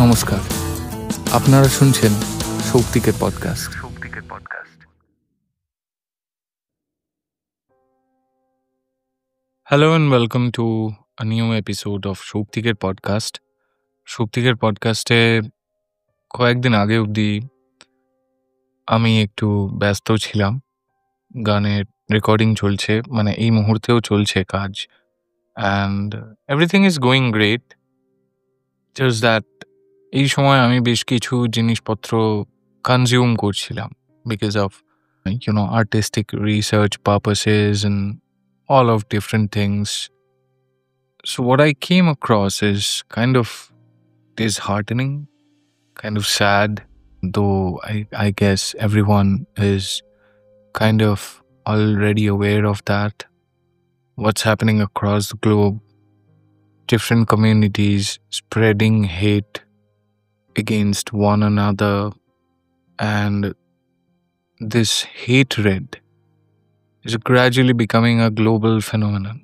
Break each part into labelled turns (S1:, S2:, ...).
S1: নমস্কার, আপনারা শুনছেন শক্তিকের podcast. Hello and welcome to a new episode of শক্তিকের পডকাস্ট। শক্তিকের পডকাস্টে কয়েকদিন আগে অবধি আমি একটু ব্যস্ত ছিলাম। গানের রেকর্ডিং চলছে, মানে এই মুহূর্তেও চলছে কাজ, and everything is going great. Just that এই সময় আমি বেশ কিছু জিনিসপত্র কনজিউম করছিলাম because of artistic research purposes and all of different things. So what I came across is kind of disheartening, kind of sad, though I guess everyone is kind of already aware of that. What's happening across the globe, different communities spreading hate against one another, and this hatred is gradually becoming a global phenomenon.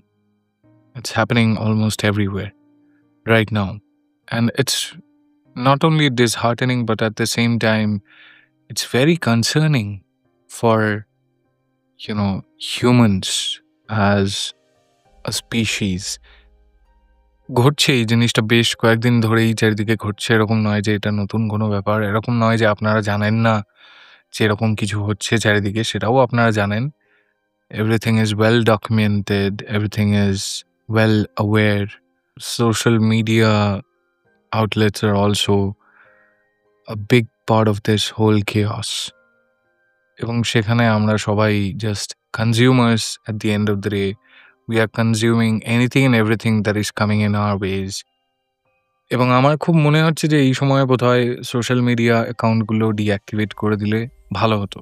S1: It's happening almost everywhere right now. And it's not only disheartening, but at the same time, it's very concerning for, humans as a species. ঘটছে এই জিনিসটা বেশ কয়েকদিন ধরেই চারিদিকে ঘটছে। এরকম নয় যে এটা নতুন কোনো ব্যাপার, এরকম নয় যে আপনারা জানেন না যে এরকম কিছু হচ্ছে চারিদিকে, সেটাও আপনারা জানেন। Everything is well documented, everything is well aware. Social media outlets are also a big part of this whole chaos. এবং সেখানে আমরা সবাই just consumers at the end of the day. We are consuming anything and everything that is coming in our ways. এবং আমার খুব মনে হচ্ছে যে এই সময়ে বোধহয় সোশ্যাল মিডিয়া অ্যাকাউন্টগুলো ডিঅ্যাক্টিভেট করে দিলে ভালো হতো।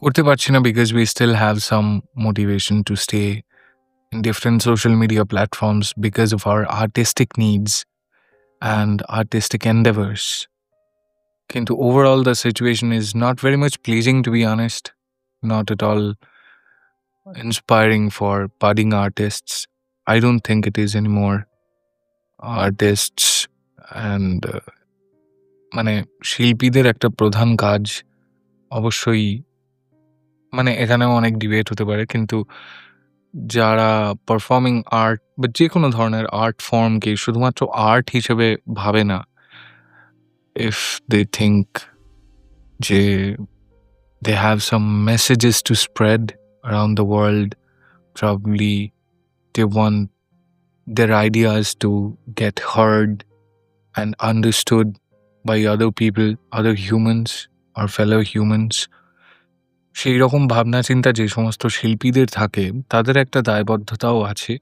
S1: করতে পারছি না because we still have some motivation to stay in different social media platforms because of our artistic needs and artistic endeavors. Kintu overall the situation is not very much pleasing, to be honest. Not at all inspiring for budding artists. I don't think it is anymore. Artists and মানে শিল্পীদের একটা প্রধান কাজ অবশ্যই, মানে এখানেও অনেক debate হতে পারে, কিন্তু যারা পারফর্মিং আর্ট বা যে কোনো ধরনের আর্ট ফর্মকে শুধুমাত্র আর্ট হিসেবে ভাবে না, if they think যে they have some messages to spread around the world, probably they want their ideas to get heard and understood by other people, other humans or fellow humans. সেই রকম ভাবনা চিন্তা যে সমস্ত শিল্পীদের থাকে তাদের একটা দায়বদ্ধতাও আছে।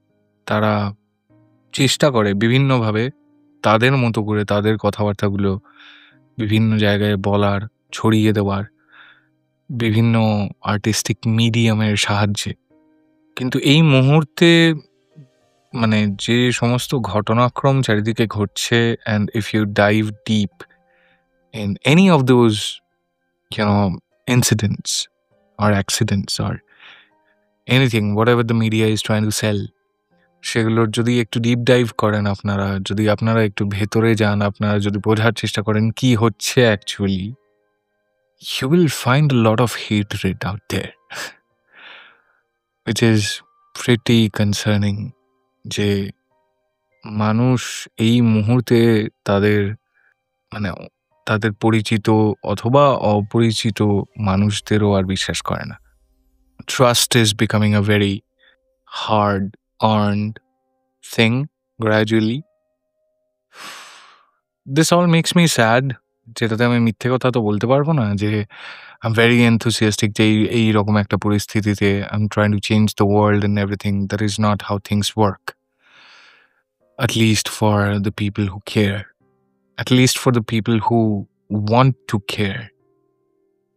S1: তারা চেষ্টা করে বিভিন্নভাবে তাদের মতো করে তাদের কথাবার্তাগুলো বিভিন্ন জায়গায় বলার, ছড়িয়ে দেওয়ার, বিভিন্ন আর্টিস্টিক মিডিয়ামের সাহায্যে। কিন্তু এই মুহূর্তে মানে যে সমস্ত ঘটনাক্রম চারিদিকে ঘটছে, and if you dive deep in any of those incidents or accidents or anything, whatever the media is trying to sell, সেগুলোর যদি একটু ডিপ ডাইভ করেন আপনারা, যদি আপনারা একটু ভেতরে যান, আপনারা যদি বোঝার চেষ্টা করেন কি হচ্ছে actually, you will find a lot of hatred out there, which is pretty concerning. যে মানুষ এই মুহূর্তে তাদের মানে তাদের পরিচিত অথবা অপরিচিত মানুষদেরও আর বিশ্বাস করে না। Trust is becoming a very hard earned thing gradually. This all makes me sad. যেটাতে আমি মিথ্যে কথা তো বলতে পারবো না যে I'm very enthusiastic যে এইরকম একটা পরিস্থিতিতে I'm trying to change the world and everything. That is not how things work. At least for the people who care. At least for the people who want to care.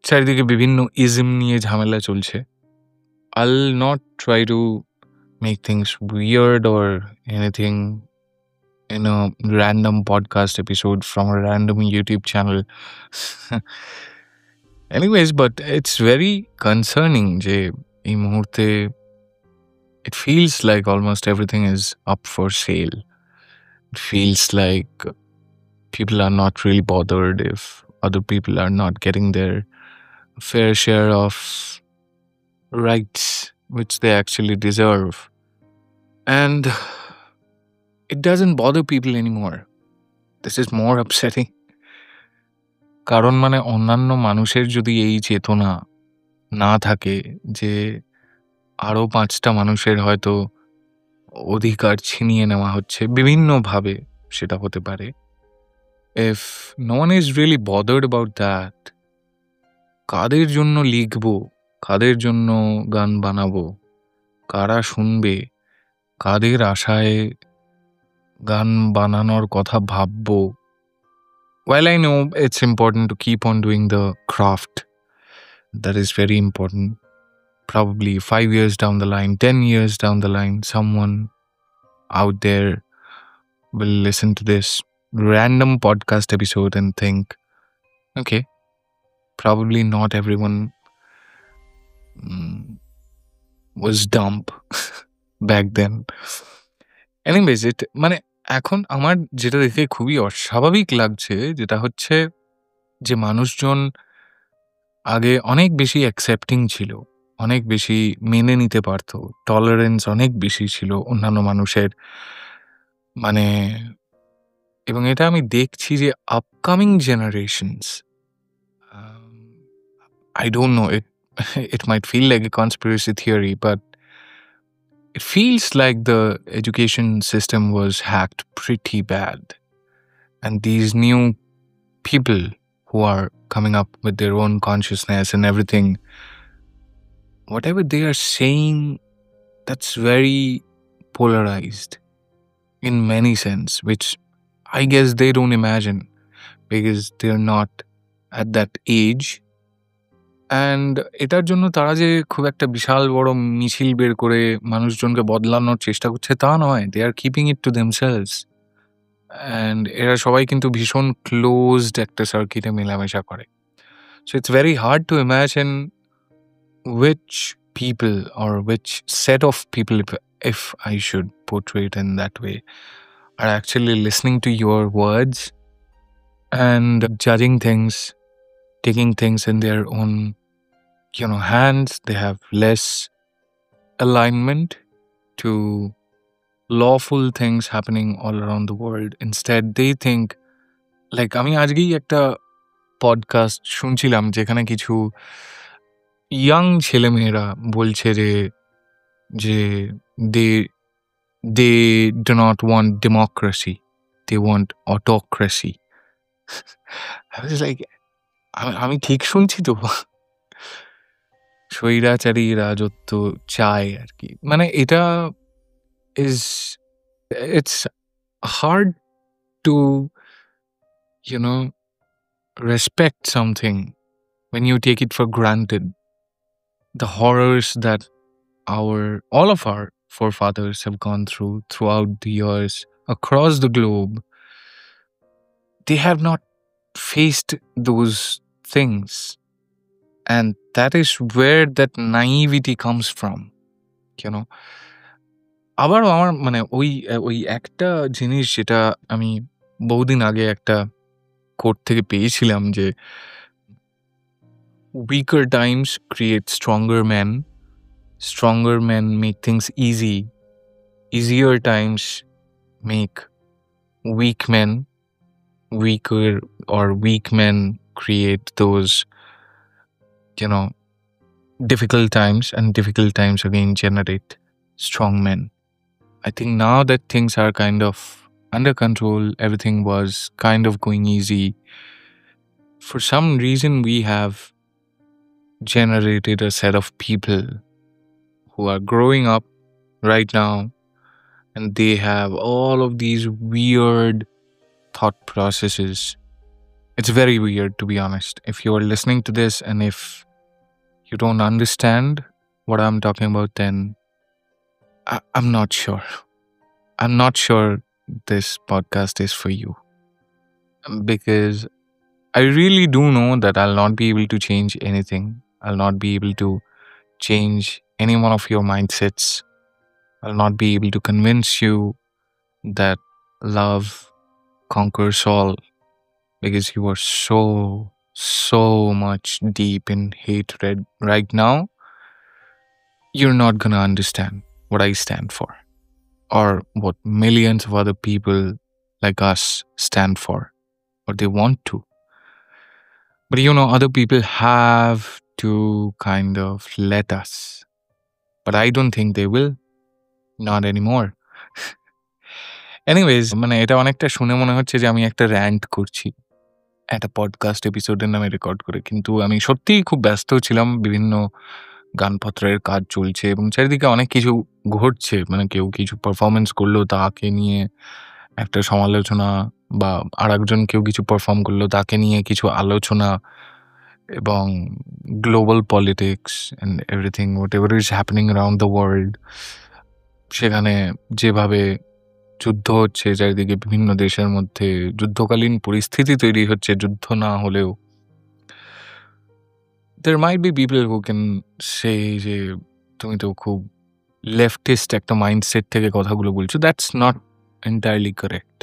S1: চারিদিকে বিভিন্ন ism নিয়ে ঝামেলা চলছে। I'll not try to make things weird or anything in a random podcast episode from a random YouTube channel. Anyways, but it's very concerning যে এই মুহূর্তে it feels like almost everything is up for sale. It feels like people are not really bothered, if other people are not getting their fair share of rights which they actually deserve. And it doesn't bother people anymore. This is more upsetting. কারণ মানে অন্যান্য মানুষের যদি এই চেতনা না থাকে যে আরো ৫টা মানুষের হয়তো অধিকার ছিনিয়ে নেওয়া হচ্ছে বিভিন্নভাবে, সেটা হতে পারে। If no one is really bothered about that, কাদের জন্য লিখবো, কাদের জন্য গান বানাবো, কারা শুনবে, কাদের আশায় গান বানানোর কথা ভাববো? While I know it's important to keep on doing the craft, that is very important. Probably 5 years down the line, 10 years down the line, someone out there will listen to this random podcast episode and think, okay, probably not everyone was dumb back then. Anyways, মানে এখন আমার যেটা দেখে খুবই অস্বাভাবিক লাগছে, যেটা হচ্ছে যে মানুষজন আগে অনেক বেশি অ্যাকসেপ্টিং ছিল, অনেক বেশি মেনে নিতে পারত, টলারেন্স অনেক বেশি ছিল অন্যান্য মানুষের। মানে এবং এটা আমি দেখছি যে upcoming generations, I don't know, it might feel like a conspiracy theory, but it feels like the education system was hacked pretty bad. And these new people who are coming up with their own consciousness and everything, whatever they are saying, that's very polarized in many sense, which I guess they don't imagine because they're not at that age. And এটার জন্য তারা যে খুব একটা বিশাল বড় মিছিল বের করে মানুষজনকে বদলানোর চেষ্টা করছে তা নয়, they are keeping it to themselves. And এরা সবাই কিন্তু ভীষণ ক্লোজড একটা সার্কিটে মেলামেশা করে। So it's very hard to imagine which people or which set of people, if I should portray it in that way, are actually listening to your words and judging things, taking things in their own, hands. They have less alignment to lawful things happening all around the world. Instead, they think, like, আমি আজকেই একটা podcast শুনছিলাম যেখানে কিছু young ছেলেমেয়েরা বলছে যে they they do not want democracy, they want autocracy. I was like, আমি ঠিক শুনছি তো? স্বৈরাচারী রাজত্ব চায় আর কি। মানে এটা it's hard to respect something when you take it for granted. The horrors that all of our forefathers have gone throughout the years across the globe, they have not faced those things. And that is where that naivety comes from, আবারও আমার মানে ওই একটা জিনিস যেটা আমি বহুদিন আগে একটা কোট থেকে পেয়েছিলাম যে weaker times create stronger men make things easy, easier times make weak men weaker, or weak men create those difficult times, and difficult times again generate strong men. I think now that things are kind of under control, everything was kind of going easy, for some reason we have generated a set of people who are growing up right now, and they have all of these weird thought processes. It's very weird, to be honest. If you are listening to this and if you don't understand what I'm talking about, then I'm not sure. I'm not sure this podcast is for you, because I really do know that I'll not be able to change anything. I'll not be able to change any one of your mindsets. I'll not be able to convince you that love conquers all. because you are so much deep in hatred right now. You're not gonna understand what I stand for or what millions of other people like us stand for, or they want to. But other people have to kind of let us. But I don't think they will. Not anymore. Anyways এটা অনেকটা শুনে মনে হচ্ছে যে আমি একটা rent করছি একটা পডকাস্ট এপিসোডের নামে রেকর্ড করে। কিন্তু আমি সত্যিই খুব ব্যস্ত ছিলাম। বিভিন্ন গানপত্রের কাজ চলছে এবং চারিদিকে অনেক কিছু ঘটছে। কেউ কিছু পারফরম্যান্স করলো তাকে নিয়ে একটা সমালোচনা, বা আরেকজন কেউ কিছু পারফর্ম করলো তাকে নিয়ে কিছু আলোচনা, এবং global politics and everything whatever is happening around the world, সেখানে যেভাবে যুদ্ধ হচ্ছে চারিদিকে বিভিন্ন দেশের মধ্যে, যুদ্ধকালীন পরিস্থিতি তৈরি হচ্ছে যুদ্ধ না হলেও। there might be people who can say যে তুমি তো খুব লেফটিস্ট একটা মাইন্ডসেট থেকে কথাগুলো বলছো। that's not entirely correct.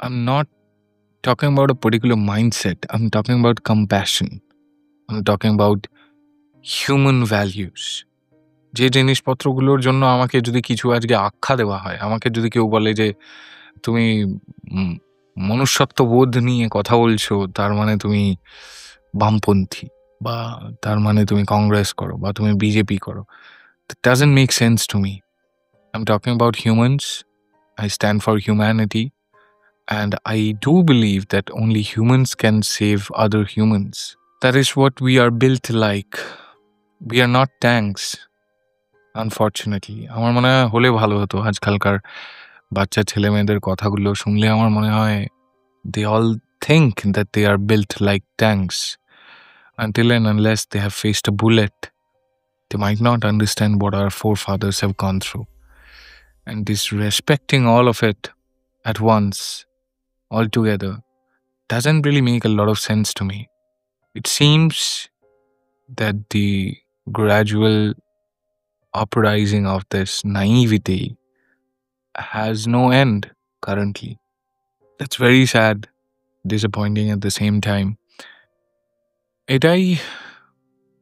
S1: I'm not talking about a particular mindset. I'm talking about compassion. I'm talking about human values. যে জিনিসপত্রগুলোর জন্য আমাকে যদি কিছু আজকে আখ্যা দেওয়া হয়, আমাকে যদি কেউ বলে যে তুমি মনুষ্যত্ববোধ নিয়ে কথা বলছো, তার মানে তুমি বামপন্থী, বা তার মানে তুমি কংগ্রেস করো, বা তুমি বিজেপি করো, that doesn't make sense to me. I'm talking about humans. I stand for humanity, and I do believe that only humans can save other humans. That is what we are built like. We are not tanks, unfortunately. আমার মনে হয় হলে ভালো হতো। আজকালকার বাচ্চা ছেলে মেয়েদের কথাগুলো শুনলে আমার মনে হয় they all think that they are built like tanks. Until and unless they have faced a bullet, they might not understand what our forefathers have gone through. And disrespecting all of it at once, altogether, doesn't really make a lot of sense to me. It seems that the gradual uprising of this naivety has no end currently. That's very sad, disappointing at the same time. এটাই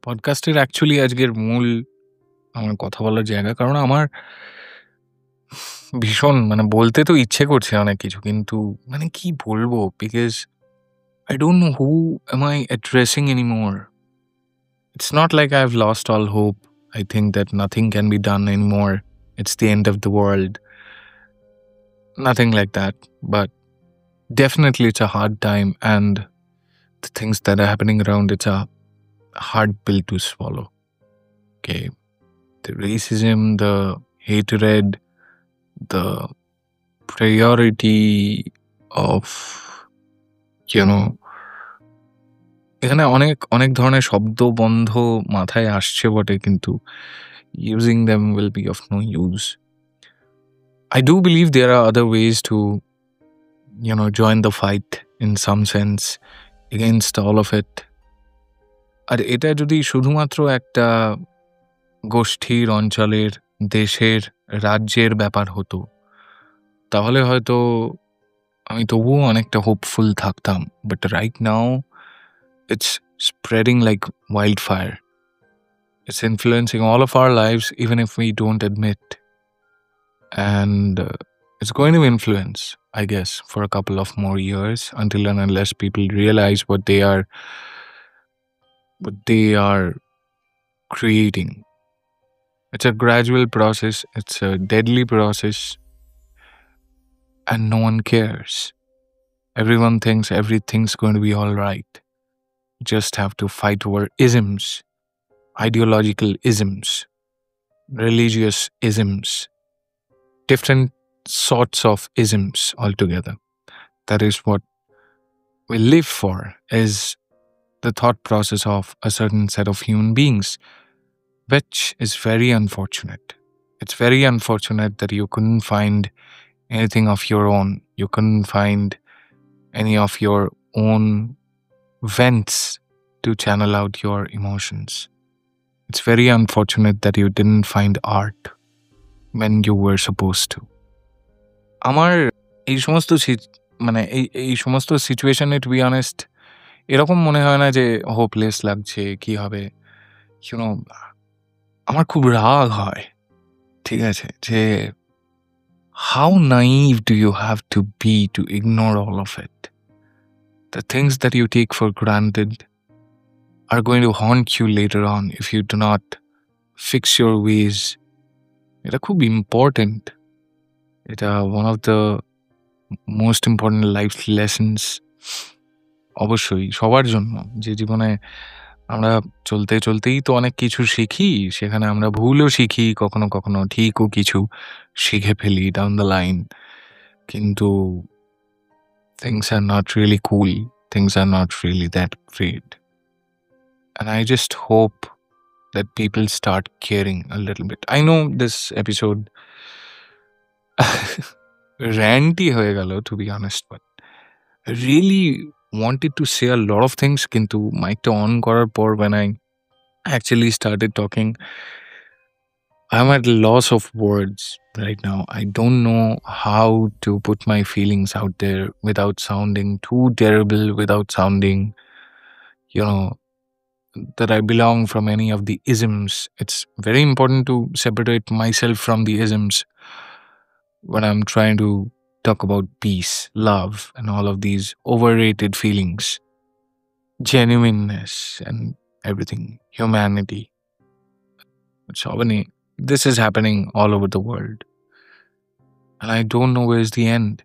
S1: পডকাস্টের actually আজকের মূল আমার কথা বলার জায়গা। কারণ আমার ভীষণ বলতে তো ইচ্ছে করছে অনেক কিছু, কিন্তু কি বলবো, because I don't know who am I addressing anymore. It's not like I've lost all hope. I think that nothing can be done anymore. It's the end of the world. Nothing like that. But definitely it's a hard time, and the things that are happening around, it's a hard pill to swallow. Okay. The racism, the hatred, the priority of, এখানে অনেক অনেক ধরনের শব্দ বন্ধ মাথায় আসছে বটে, কিন্তু using them will be of no use. I do believe there are other ways to join the fight in some sense against all of it. আর এটা যদি শুধুমাত্র একটা গোষ্ঠীর, অঞ্চলের, দেশের, রাজ্যের ব্যাপার হতো, তাহলে হয়তো আমি তবুও অনেকটা হোপফুল থাকতাম। But right now it's spreading like wildfire. It's influencing all of our lives, even if we don't admit. And it's going to influence, I guess, for a couple of more years, until and unless people realize what they are creating. It's a gradual process. It's a deadly process. And no one cares. Everyone thinks everything's going to be all right. Just have to fight over isms, ideological isms, religious isms, different sorts of isms altogether. That is what we live for, is the thought process of a certain set of human beings, which is very unfortunate. It's very unfortunate that you couldn't find anything of your own. You couldn't find any of your own vents to channel out your emotions. It's very unfortunate that you didn't find art when you were supposed to. আমার এই সমস্ত মানে এই সমস্ত সিচুয়েশনে two be honest এরকম মনে হয় না যে হোপলেস লাগছে, কি হবে? ইউ নো আমার খুব রাগ হয়। ঠিক আছে? যে how naive do you have to be to ignore all of it? The things that you take for granted are going to haunt you later on if you do not fix your ways. এটা খুব important. এটা one of the most important life lessons অবশ্যই সবার জন্য। যে জীবনে আমরা চলতেই তো অনেক কিছু শিখি। সেখানে আমরা ভুলও শিখি, কখনো, কখনো ঠিকও কিছু শিখে ফেলি down the line. কিন্তু things are not really cool. Things are not really that great. And I just hope that people start caring a little bit. I know this episode ranty হয়ে গেল to be honest, but I really wanted to say a lot of things কিন্তু মাইকটা on করার পর when I actually started talking, I'm at loss of words right now. I don't know how to put my feelings out there without sounding too terrible, without sounding, you know, that I belong from any of the isms. It's very important to separate myself from the isms when I'm trying to talk about peace, love, and all of these overrated feelings, genuineness, and everything, humanity. So, Avani, this is happening all over the world. And I don't know where's the end.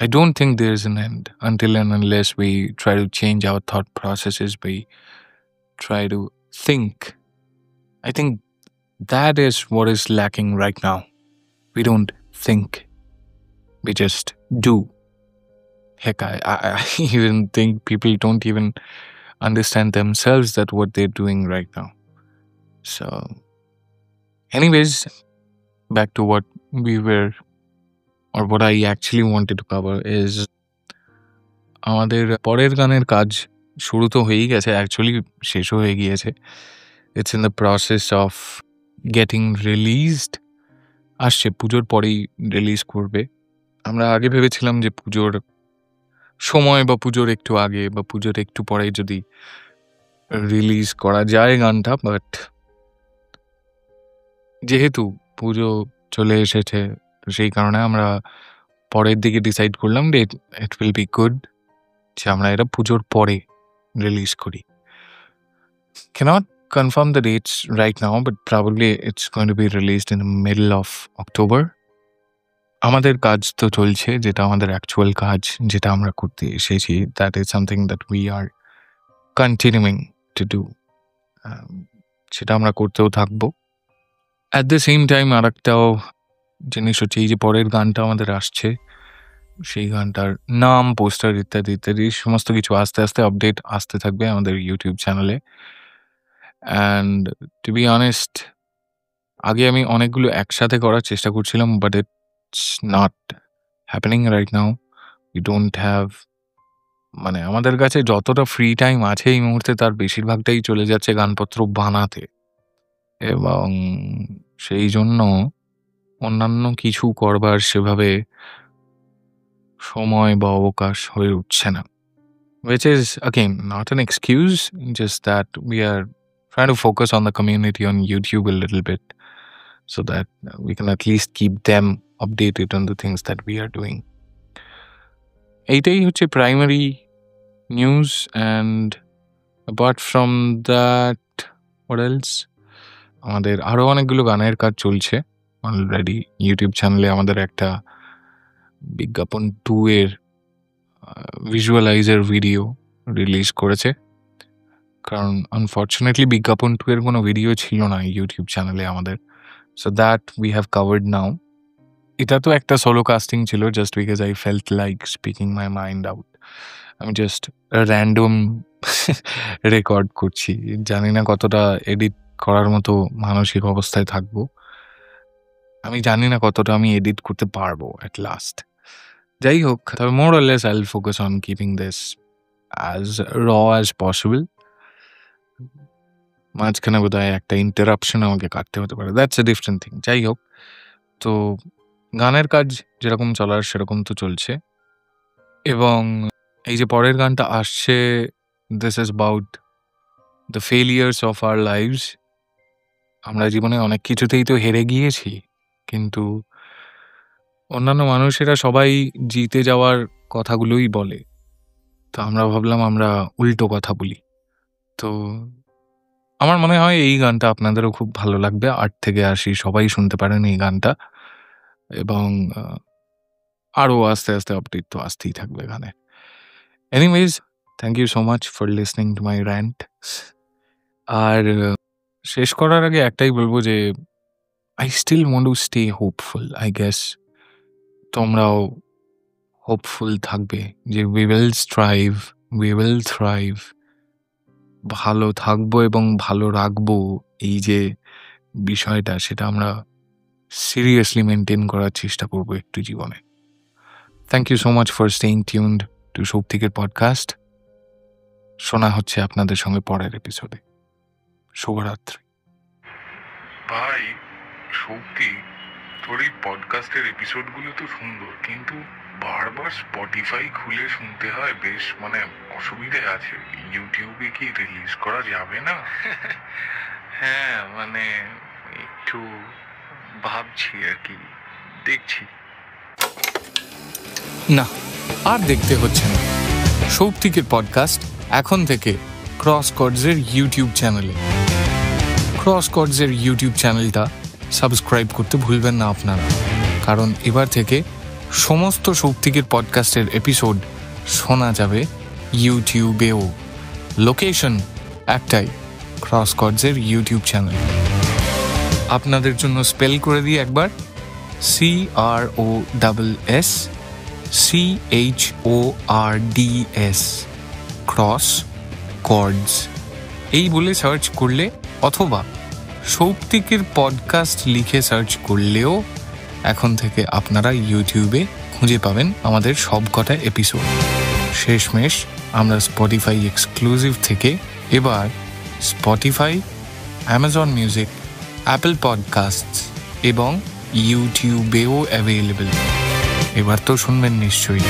S1: I don't think there's an end until and unless we try to change our thought processes, we try to think. I think that is what is lacking right now. We don't think, we just do. Heck, I even think people don't even understand themselves that what they're doing right now. So, anyways, back to what we were, or what I actually wanted to cover is আমাদের পরের গানের কাজ শুরু তো হয়েই গেছে, actually শেষও হয়ে গিয়েছে। It's in the process of getting released. আসছে পুজোর পরেই রিলিজ করবে। আমরা আগে ভেবেছিলাম যে পুজোর সময় বা পুজোর একটু আগে বা পুজোর একটু পরে যদি রিলিজ করা যায় গানটা, বাট যেহেতু পুজো চলে এসেছে তো সেই কারণে আমরা পরের দিকে ডিসাইড করলাম যে ইট উইল বি গুড যে আমরা এটা পুজোর পরে রিলিজ করি। Cannot confirm the dates right now, but probably it's going to be released in the middle of October. আমাদের কাজ তো চলছে, যেটা আমাদের অ্যাকচুয়াল কাজ, যেটা আমরা করতে এসেছি, that is something that we are continuing to do. সেটা আমরা করতেও থাকবো। অ্যাট দ্য সেম টাইম আরেকটাও জিনিস হচ্ছে, এই যে পরের গানটা আমাদের আসছে, সেই গানটার নাম, পোস্টার ইত্যাদি ইত্যাদি সমস্ত কিছু আস্তে আস্তে আপডেট আসতে থাকবে আমাদের ইউটিউব চ্যানেলে। অ্যান্ড টু বি অনেস্ট, আগে আমি অনেকগুলো একসাথে করার চেষ্টা করছিলাম, but it's not happening right now. We don't have, মানে আমাদের কাছে যতটা ফ্রি টাইম আছে এই মুহূর্তে তার বেশিরভাগটাই চলে যাচ্ছে গানপত্র বানাতে, এবং সেই জন্য অন্যান্য কিছু করবার সেভাবে সময় বা অবকাশ হয়ে উঠছে না। Which is again not an excuse, just that we are trying to focus on the community on YouTube a little bit so that we can at least keep them updated on the things that we are doing. এইটাই হচ্ছে primary news. And apart from that, what else? আমাদের আরও অনেকগুলো গানের কাজ চলছে already. YouTube চ্যানেলে আমাদের একটা বিজ্ঞাপন 2 এর ভিজুয়ালাইজার ভিডিও রিলিজ করেছে, কারণ আনফর্চুনেটলি বিজ্ঞাপন 2 এর কোনো ভিডিও ছিল না ইউটিউব চ্যানেলে আমাদের। So that we have covered now. এটা তো একটা সোলো কাস্টিং ছিল, just because I felt like speaking my mind out. আমি জাস্ট র্যান্ডম রেকর্ড করছি, জানি না কতটা এডিট করার মতো মানসিক অবস্থায় থাকবো, আমি জানি না কতটা আমি এডিট করতে পারবো অ্যাট লাস্ট। যাই হোক, তবে more or less I will focus on keeping this as র অ্যাজ পসিবল। মাঝখানে বোধহয় একটা ইন্টারাপশন আমাকে কাটতে হতে পারে, দ্যাটস এ ডিফারেন্ট থিং। যাই হোক, তো গানের কাজ যেরকম চলার সেরকম তো চলছে। এবং এই যে পরের গানটা আসছে, this is about the failures of our lives. আমরা জীবনে অনেক কিছুতেই তো হেরে গিয়েছি, কিন্তু অন্যান্য মানুষেরা সবাই জিতে যাওয়ার কথাগুলোই বলে। তো আমরা ভাবলাম আমরা উল্টো কথা বলি। তো আমার মনে হয় এই গানটা আপনাদেরও খুব ভালো লাগবে। ৮ থেকে ৮০ সবাই শুনতে পারেন এই গানটা, এবং আরও আস্তে আস্তে আপডেট তো আসতেই থাকবে গানে। Anyways, thank you so much for listening to my rant. আর শেষ করার আগে একটাই বলবো যে I still want to stay hopeful. I guess তোমরাও হোপফুল থাকবে যে we will strive, we will thrive. ভালো থাকবো এবং ভালো রাখবো, এই যে বিষয়টা, সেটা আমরা সিরিয়াসলি মেনটেন করার চেষ্টা করবো একটু জীবনে। Thank you so much for staying tuned to সৌপ্তিকের পডকাস্ট। শোনা হচ্ছে আপনাদের সঙ্গে পরের এপিসোডে। শুভরাত্রি। ভাই সৌপ্তিক, তোর এই পডকাস্টের এপিসোডগুলো তো সুন্দর, কিন্তু বারবার স্পটিফাই খুলে শুনতে হয়, বেশ মানে অসুবিধে আছে। ইউটিউবে কি রিলিজ করা যাবে না? হ্যাঁ, মানে একটু ভাবছি আর কি, দেখছি। না, আর দেখতে হচ্ছে না। সৌপ্তিকের পডকাস্ট এখন থেকে ক্রস কর্ডসের ইউটিউব চ্যানেলে। ক্রস কর্ডসের ইউটিউব চ্যানেলটা সাবস্ক্রাইব করতে ভুলবেন না আপনারা, কারণ এবার থেকে সমস্ত সৌপ্তিকের পডকাস্টের এপিসোড শোনা যাবে ইউটিউবেও। লোকেশন একটাই, ক্রস কর্ডসের ইউটিউব চ্যানেল। আপনাদের জন্য স্পেল করে দিই একবার, CROSSCHORDS, ক্রস কর্ডস। এই বলে সার্চ করলে, অথবা সৌপ্তিকের পডকাস্ট লিখে সার্চ করলেও এখন থেকে আপনারা ইউটিউবে খুঁজে পাবেন আমাদের সবকটা এপিসোড। শেষমেশ আমরা স্পটিফাই এক্সক্লুসিভ থেকে এবার Spotify, Amazon music, Apple podcasts এবং ইউটিউবেও অ্যাভেলেবল। এবার তো শুনবেন নিশ্চয়ই।